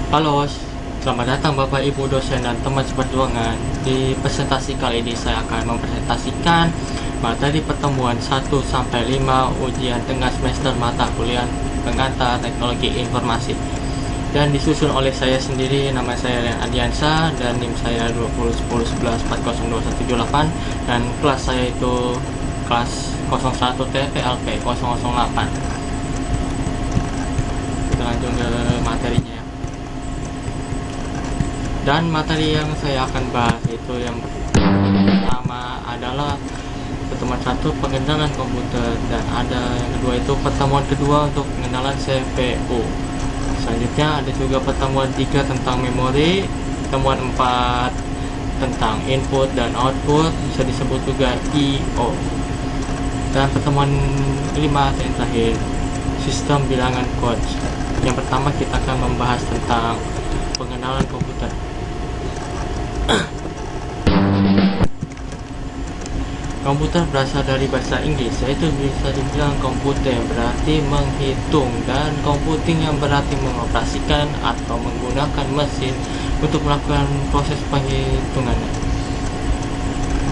Halo, selamat datang Bapak Ibu dosen dan teman seperjuangan. Di presentasi kali ini saya akan mempresentasikan materi pertemuan 1 sampai 5 ujian tengah semester mata kuliah pengantar teknologi informasi. Dan disusun oleh saya sendiri, nama saya Rian Adiansa dan NIM saya 201011402178 dan kelas saya itu kelas 01 TPLP 008. Kita lanjut ke materinya. Dan materi yang saya akan bahas itu yang pertama adalah pertemuan 1 pengenalan komputer, dan ada yang kedua itu pertemuan kedua untuk pengenalan CPU. Selanjutnya ada juga pertemuan 3 tentang memori, pertemuan 4 tentang input dan output, bisa disebut juga I/O, dan pertemuan 5 yang terakhir sistem bilangan codes. Yang pertama kita akan membahas tentang pengenalan komputer. Komputer berasal dari bahasa Inggris, yaitu bisa dibilang komputer berarti menghitung, dan computing yang berarti mengoperasikan atau menggunakan mesin untuk melakukan proses penghitungan.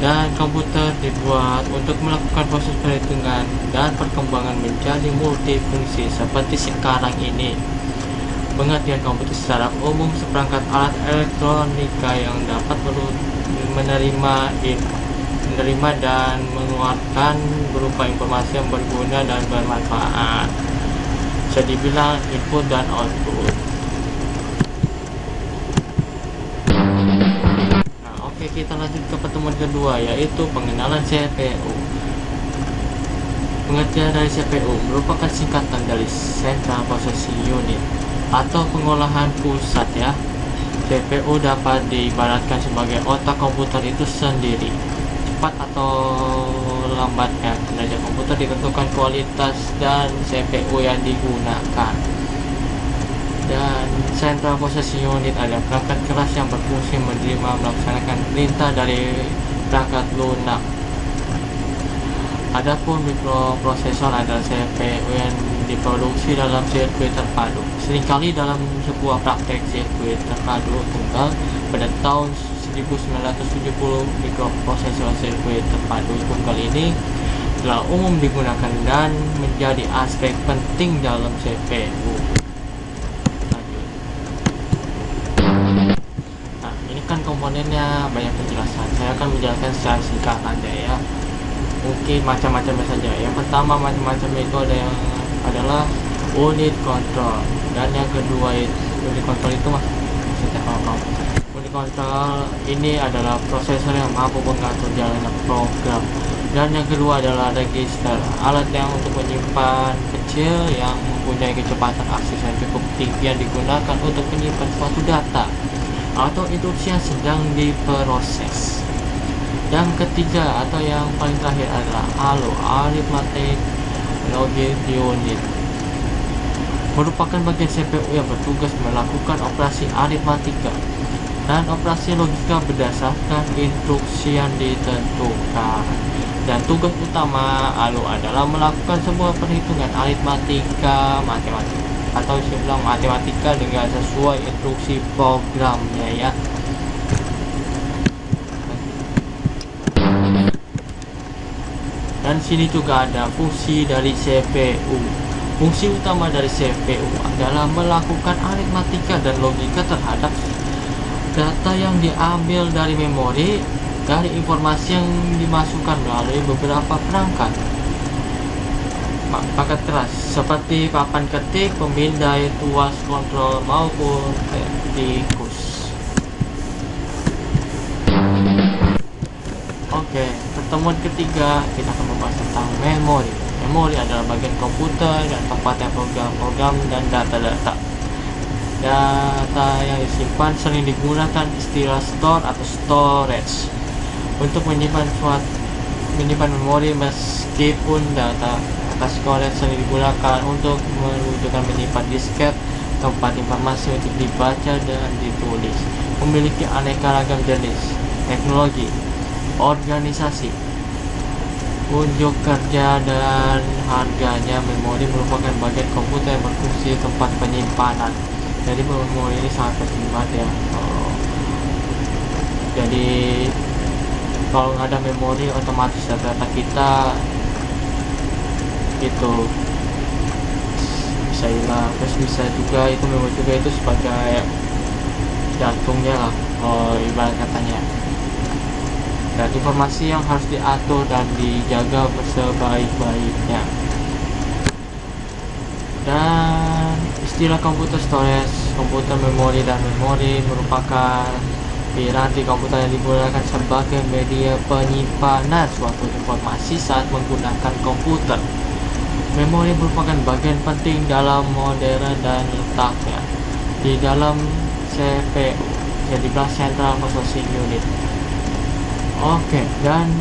Dan komputer dibuat untuk melakukan proses perhitungan dan perkembangan menjadi multifungsi seperti sekarang ini. Pengertian komputer secara umum seperangkat alat elektronika yang dapat menerima dan mengeluarkan berupa informasi yang berguna dan bermanfaat. Bisa dibilang input dan output. Nah, oke, kita lanjut ke pertemuan kedua, yaitu pengenalan CPU. Pengertian dari CPU merupakan singkatan dari Central Processing Unit atau pengolahan pusat ya. CPU dapat diibaratkan sebagai otak komputer itu sendiri. Cepat atau lambatnya kinerja komputer ditentukan kualitas dan CPU yang digunakan. Dan Central Processing Unit adalah perangkat keras yang berfungsi menerima melaksanakan perintah dari perangkat lunak. Adapun mikroprosesor adalah CPU yang diproduksi dalam sirkuit terpadu. Seringkali dalam sebuah praktek sirkuit terpadu tunggal pada tahun 1970, mikroprosesor sirkuit terpadu tunggal ini telah umum digunakan dan menjadi aspek penting dalam CPU. Lanjut. Nah, ini kan komponennya banyak penjelasan. Saya akan menjelaskan secara singkat aja ya. Mungkin macam-macamnya saja. Yang pertama macam-macam itu adalah unit kontrol, dan yang kedua itu unit kontrol itu maksudnya apa? Unit kontrol ini adalah prosesor yang mampu mengatur jalannya program, dan yang kedua adalah register, alat yang untuk menyimpan kecil yang mempunyai kecepatan akses yang cukup tinggi yang digunakan untuk menyimpan suatu data atau instruksi yang sedang diproses. Yang ketiga atau yang paling terakhir adalah ALU, Arithmetic Logic Unit, merupakan bagian CPU yang bertugas melakukan operasi aritmatika dan operasi logika berdasarkan instruksi yang ditentukan. Dan tugas utama ALU adalah melakukan sebuah perhitungan aritmatika atau sebelum matematika dengan sesuai instruksi programnya ya. Dan sini juga ada fungsi dari CPU. Fungsi utama dari CPU adalah melakukan aritmatika dan logika terhadap data yang diambil dari memori, dari informasi yang dimasukkan melalui beberapa perangkat keras seperti papan ketik, pemindai, tuas kontrol maupun tikus. Oke, pertemuan ketiga kita akan membahas tentang memori. Memori adalah bagian komputer dan tempatnya program-program dan data-data. Data yang disimpan sering digunakan istilah store atau storage untuk menyimpan memori, meskipun data storage sering digunakan untuk menyimpan disket, tempat informasi untuk dibaca dan ditulis. Memiliki aneka ragam jenis teknologi, organisasi, unjuk kerja, dan harganya. Memori merupakan bagian komputer yang berfungsi tempat penyimpanan Jadi memori ini sangat penting banget ya. Jadi kalau nggak ada memori, otomatis data kita itu bisa hilang. Terus bisa juga itu memori juga itu sebagai jantungnya lah, ibarat katanya. Dan informasi yang harus diatur dan dijaga sebaik-baiknya. Dan istilah komputer storage, komputer memori dan memori merupakan piranti komputer yang digunakan sebagai media penyimpanan suatu informasi saat menggunakan komputer. Memori merupakan bagian penting dalam modern dan letaknya di dalam CPU, yang dibilang Central Processing Unit. Oke, dan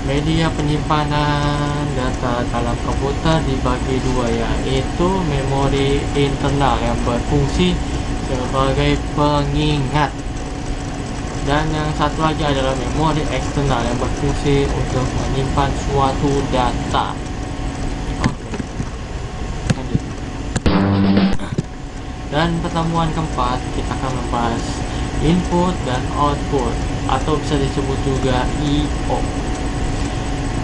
media penyimpanan data dalam komputer dibagi dua, yaitu memori internal yang berfungsi sebagai pengingat, dan yang satu lagi adalah memori eksternal yang berfungsi untuk menyimpan suatu data. Oke, lanjut. Dan pertemuan keempat kita akan membahas input dan output, atau bisa disebut juga I/O.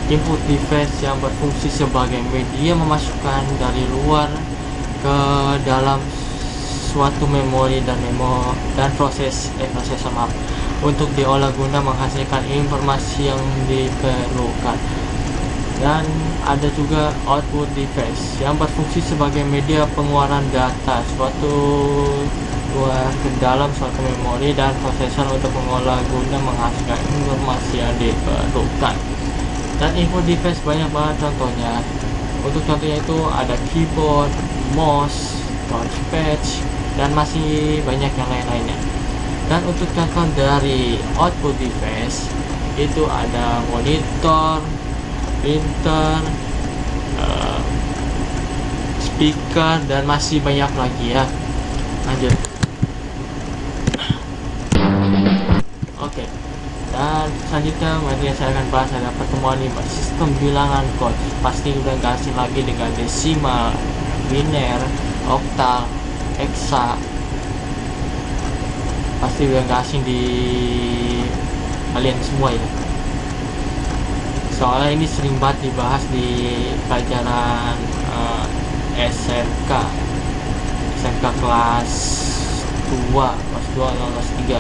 Input device yang berfungsi sebagai media memasukkan dari luar ke dalam suatu memori dan prosesor untuk diolah guna menghasilkan informasi yang diperlukan. Dan ada juga output device yang berfungsi sebagai media pengeluaran data ke dalam suatu memori dan prosesor untuk mengolah guna menghasilkan informasi yang diperlukan. Dan input device banyak banget contohnya. Untuk contohnya itu ada keyboard, mouse, touchpad, dan masih banyak yang lain-lainnya. Dan untuk contoh dari output device itu ada monitor, printer, speaker, dan masih banyak lagi ya. Lanjut. Oke. Dan selanjutnya materi yang saya akan bahas adalah pertemuan 5 sistem bilangan code. Pasti udah gak asing lagi dengan desimal, biner, oktal, hexa. Pasti udah gak asing di kalian semua ya. Soalnya ini sering banget dibahas di pelajaran SMK kelas 2, kelas 2 atau kelas 3.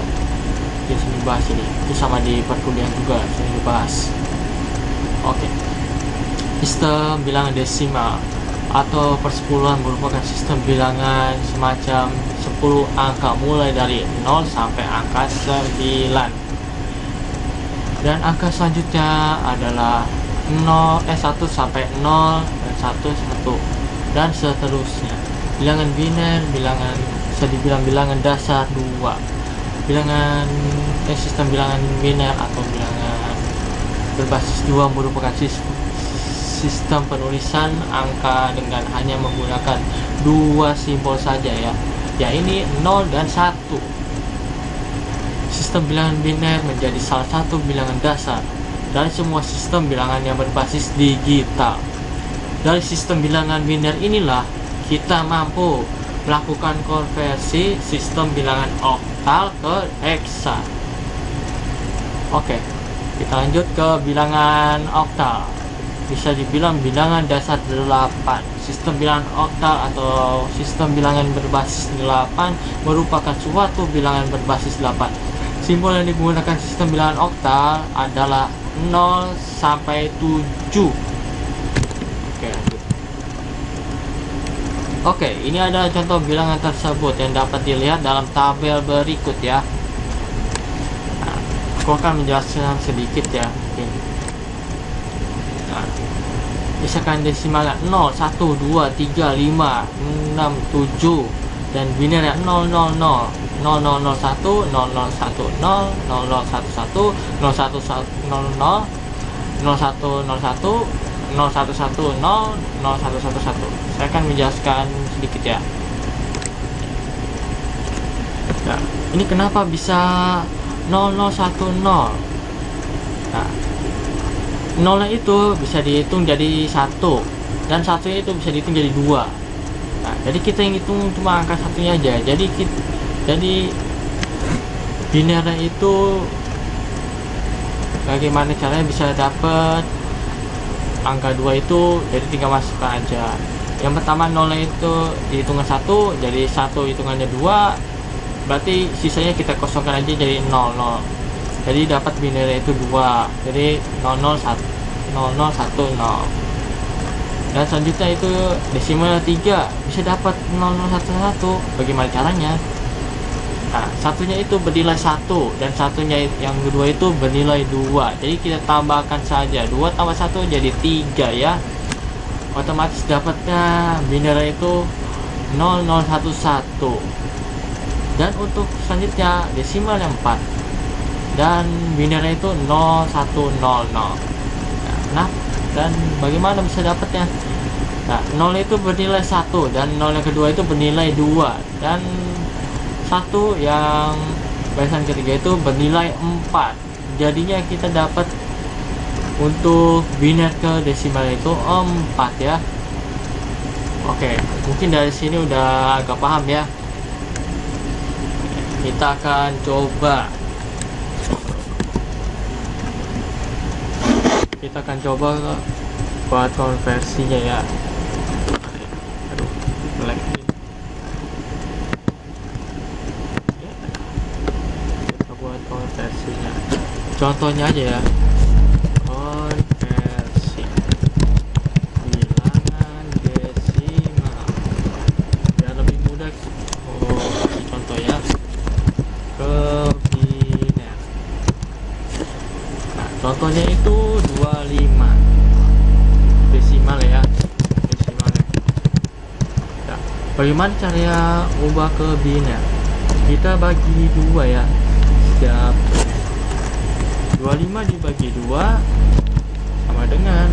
Sering dibahas ini, itu sama di perkuliahan juga sering dibahas. Oke. Sistem bilangan desimal atau persepuluhan merupakan sistem bilangan semacam 10 angka mulai dari 0 sampai angka 9. Dan angka selanjutnya adalah 1 sampai 0 dan 1 dan seterusnya. Bilangan biner, bisa dibilang bilangan dasar 2. Sistem bilangan biner atau bilangan berbasis 2 merupakan sistem penulisan angka dengan hanya menggunakan 2 simbol saja ya ini 0 dan 1. Sistem bilangan biner menjadi salah satu bilangan dasar dari semua sistem bilangan yang berbasis digital. Dari sistem bilangan biner inilah kita mampu melakukan konversi sistem bilangan oktal ke hexa. Oke, kita lanjut ke bilangan oktal. Bisa dibilang bilangan dasar 8. Sistem bilangan oktal atau sistem bilangan berbasis 8 merupakan suatu bilangan berbasis 8. Simbol yang digunakan sistem bilangan oktal adalah 0 sampai 7. Oke, ini ada contoh bilangan tersebut yang dapat dilihat dalam tabel berikut ya. Nah, aku akan menjelaskan sedikit ya mungkin. Nah, misalkan desimalnya 0, 1, 2, 3, 5, 6, 7 dan biner ya 0, 0, 0, 0, 0, 0, 1, 0, 0, 1, 0, 0, 1, 1, 0, 1, 1, 0, 0, 0, 0110, saya akan menjelaskan sedikit ya. Nah, ini kenapa bisa 0010? Nah, nolnya itu bisa dihitung jadi 1 dan 1 itu bisa dihitung jadi 2. Nah, jadi kita yang hitung cuma angka satunya aja. Jadi binernya itu bagaimana caranya bisa dapat angka 2 itu, jadi tinggal masukkan aja. Yang pertama nolnya itu dihitungan 1, jadi 1 hitungannya 2, berarti sisanya kita kosongkan aja jadi 00. Jadi dapat binernya itu 2, jadi 001 0010. Dan selanjutnya itu desimal 3 bisa dapat 0011. Bagaimana caranya? Nah, satunya itu bernilai 1 dan satunya yang kedua itu bernilai 2. Jadi kita tambahkan saja 2 tambah 1 jadi 3 ya. Otomatis dapatnya binernya itu 0011. Dan untuk selanjutnya desimal yang 4 dan binernya itu 0100. Nah, dan bagaimana bisa dapatnya? Nah, 0 itu bernilai 1 dan 0 yang kedua itu bernilai 2 dan 1 yang barisan ketiga itu bernilai 4. Jadinya kita dapat untuk biner ke desimal itu 4 ya. Oke, mungkin dari sini udah agak paham ya. Kita akan coba buat konversinya ya. Aduh, lag. Kita buat konversinya. Contohnya aja ya. Konversi bilangan desimal. Biar lebih mudah. Kasih contoh ya. Ke biner. Nah, contohnya itu 25 desimal ya, desimalnya. Nah, bagaimana cara ubah ke biner? Kita bagi 2 ya. Setiap 25 dibagi 2 sama dengan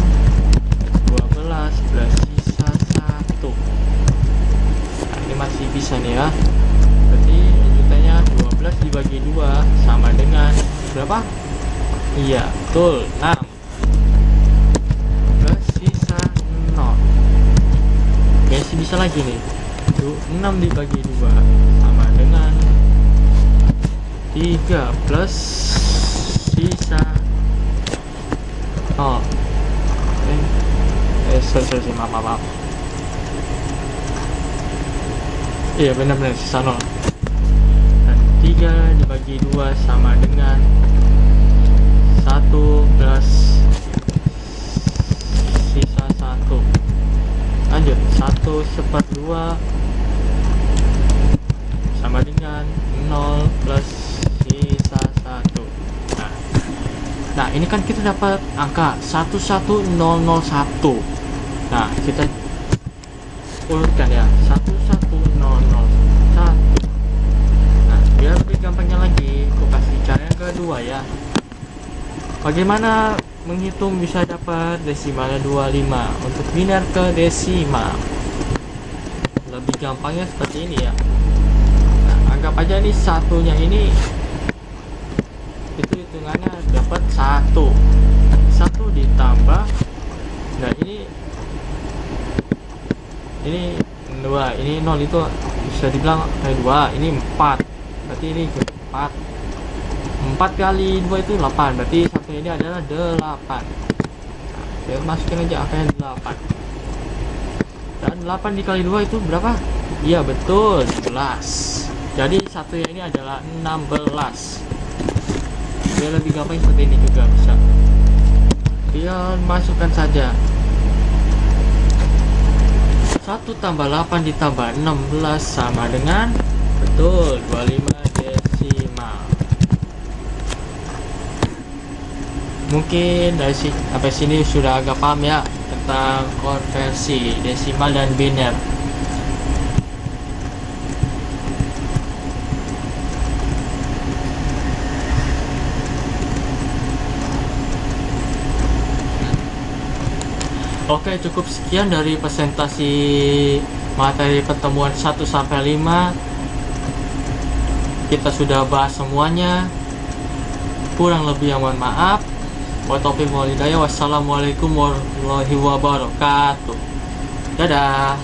12 plus sisa 1. Nah, ini masih bisa nih ya. Berarti lanjutannya 12 dibagi 2 sama dengan berapa? Iya, betul, 6 plus sisa 0. Masih bisa lagi nih. 6 dibagi 2 sama dengan 3 plus sisa 0. Sorry, maaf. Iya, benar-benar sisa 0. Dan 3 dibagi 2 sama dengan 1 plus sisa 1. Lanjut, 1/2 sama dengan 0 plus sisa 1. Nah, ini kan kita dapat angka 11001. Nah, kita urutkan ya, 11001. Nah, biar lebih gampangnya lagi, aku kasih cara yang kedua ya. Bagaimana menghitung bisa dapat desimalnya 25 untuk biner ke desimal? Lebih gampangnya seperti ini ya. Nah, anggap aja nih satunya ini itu hitungannya dapat 1 ditambah, nah ini 2, ini 0 itu bisa dibilang 2, ini 4, berarti ini 4 kali 2 itu 8, berarti satunya ini adalah 8. Nah, saya masukin aja angkanya 8. Dan 8 dikali 2 itu berapa? Iya, betul, 11. Jadi satunya ini adalah 16. Biar lebih gampang seperti ini juga bisa. Dia masukkan saja 1 tambah 8 ditambah 16 sama dengan, betul, 25 desimal. Mungkin dari sampai sini sudah agak paham ya tentang konversi desimal dan biner. Oke, cukup sekian dari presentasi materi pertemuan 1 sampai 5. Kita sudah bahas semuanya. Kurang lebih yang mohon maaf. Wassalamualaikum warahmatullahi wabarakatuh. Dadah.